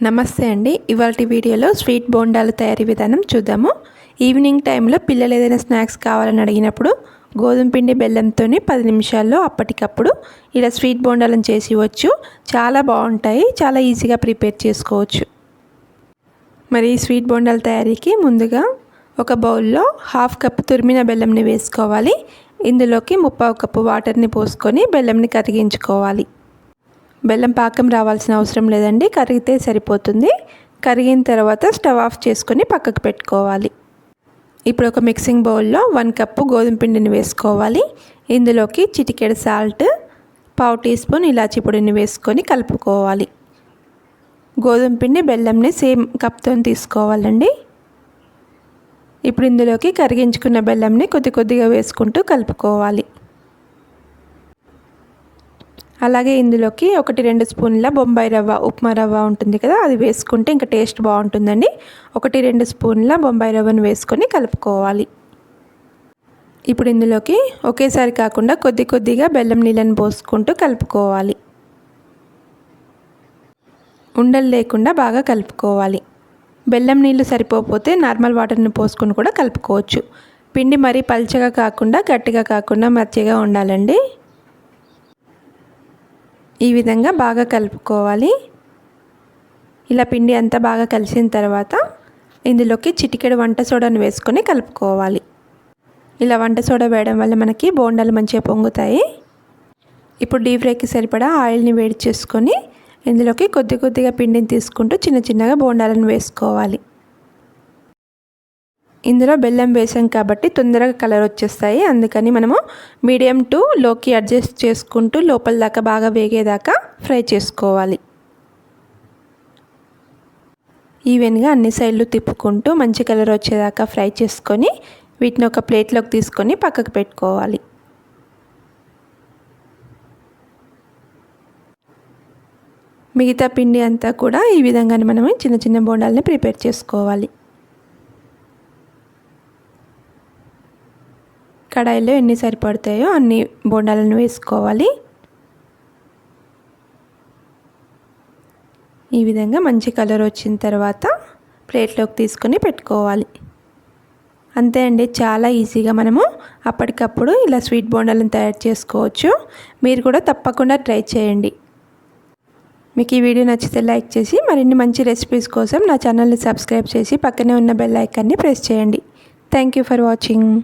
నమస్తే అండి. ఇవాల్టి వీడియోలో స్వీట్ బోండాల తయారీ విధానం చూద్దాము. ఈవినింగ్ టైంలో పిల్లలు ఏదైనా స్నాక్స్ కావాలని అడిగినప్పుడు గోధుమ పిండి బెల్లంతోని 10 నిమిషాల్లో అప్పటికప్పుడు ఇలా స్వీట్ బోండాలను చేసి ఇవ్వచ్చు. చాలా బాగుంటాయి, చాలా ఈజీగా ప్రిపేర్ చేసుకోవచ్చు. మరి ఈ స్వీట్ బోండాల తయారీకి ముందుగా ఒక బౌల్లో 1/2 కప్పు తురిమిన బెల్లంని వేసుకోవాలి. ఇందులోకి 1/4 కప్పు వాటర్ని పోసుకొని బెల్లంని కరిగించుకోవాలి. బెల్లం పాకం రావాల్సిన అవసరం లేదండి, కరిగితే సరిపోతుంది. కరిగిన తర్వాత స్టవ్ ఆఫ్ చేసుకొని పక్కకు పెట్టుకోవాలి. ఇప్పుడు ఒక మిక్సింగ్ బౌల్లో 1 కప్పు గోధుమ పిండిని వేసుకోవాలి. ఇందులోకి చిటికెడు సాల్ట్, 1/2 టీ స్పూన్ ఇలాచీ పొడిని వేసుకొని కలుపుకోవాలి. గోధుమ పిండి బెల్లంని సేమ్ కప్తో తీసుకోవాలండి. ఇప్పుడు ఇందులోకి కరిగించుకున్న బెల్లంని కొద్ది కొద్దిగా వేసుకుంటూ కలుపుకోవాలి. అలాగే ఇందులోకి 1-2 స్పూన్ల బొంబాయి రవ్వ, ఉప్మా రవ్వ ఉంటుంది కదా, అది వేసుకుంటే ఇంకా టేస్ట్ బాగుంటుందండి. 1-2 స్పూన్ల బొంబాయి రవ్వను వేసుకొని కలుపుకోవాలి. ఇప్పుడు ఇందులోకి ఒకేసారి కాకుండా కొద్ది కొద్దిగా బెల్లం నీళ్ళని పోసుకుంటూ కలుపుకోవాలి. ఉండలు లేకుండా బాగా కలుపుకోవాలి. బెల్లం నీళ్ళు సరిపోతే నార్మల్ వాటర్ని పోసుకొని కూడా కలుపుకోవచ్చు. పిండి మరీ పల్చగా కాకుండా గట్టిగా కాకుండా మధ్యగా ఉండాలండి. ఈ విధంగా బాగా కలుపుకోవాలి. ఇలా పిండి అంతా బాగా కలిసిన తర్వాత ఇందులోకి చిటికెడు వంట సోడాను వేసుకొని కలుపుకోవాలి. ఇలా వంట సోడా వేయడం వల్ల మనకి బోండాలు మంచిగా పొంగుతాయి. ఇప్పుడు డీప్ ఫ్రైకి సరిపడా ఆయిల్ని వేడి చేసుకొని ఇందులోకి కొద్ది కొద్దిగా పిండిని తీసుకుంటూ చిన్న చిన్నగా బోండాలను వేసుకోవాలి. ఇందులో బెల్లం వేసాం కాబట్టి తొందరగా కలర్ వచ్చేస్తాయి. అందుకని మనము మీడియం టు లోకి అడ్జస్ట్ చేసుకుంటూ లోపల దాకా బాగా వేగేదాకా ఫ్రై చేసుకోవాలి. ఈవెన్గా అన్ని సైడ్లు తిప్పుకుంటూ మంచి కలర్ వచ్చేదాకా ఫ్రై చేసుకొని వీటిని ఒక ప్లేట్లోకి తీసుకొని పక్కకు పెట్టుకోవాలి. మిగతా పిండి అంతా కూడా ఈ విధంగానే మనము చిన్న చిన్న బోండాలని ప్రిపేర్ చేసుకోవాలి. కడాయిలో ఎన్ని సరిపడతాయో అన్ని బోండాలను వేసుకోవాలి. ఈ విధంగా మంచి కలర్ వచ్చిన తర్వాత ప్లేట్లోకి తీసుకొని పెట్టుకోవాలి. అంతే అండి, చాలా ఈజీగా మనము అప్పటికప్పుడు ఇలా స్వీట్ బోండాలను తయారు చేసుకోవచ్చు. మీరు కూడా తప్పకుండా ట్రై చేయండి. మీకు ఈ వీడియో నచ్చితే లైక్ చేసి మరిన్ని మంచి రెసిపీస్ కోసం నా ఛానల్ని సబ్స్క్రైబ్ చేసి పక్కనే ఉన్న బెల్ ఐకాన్ని ప్రెస్ చేయండి. Thank you for watching.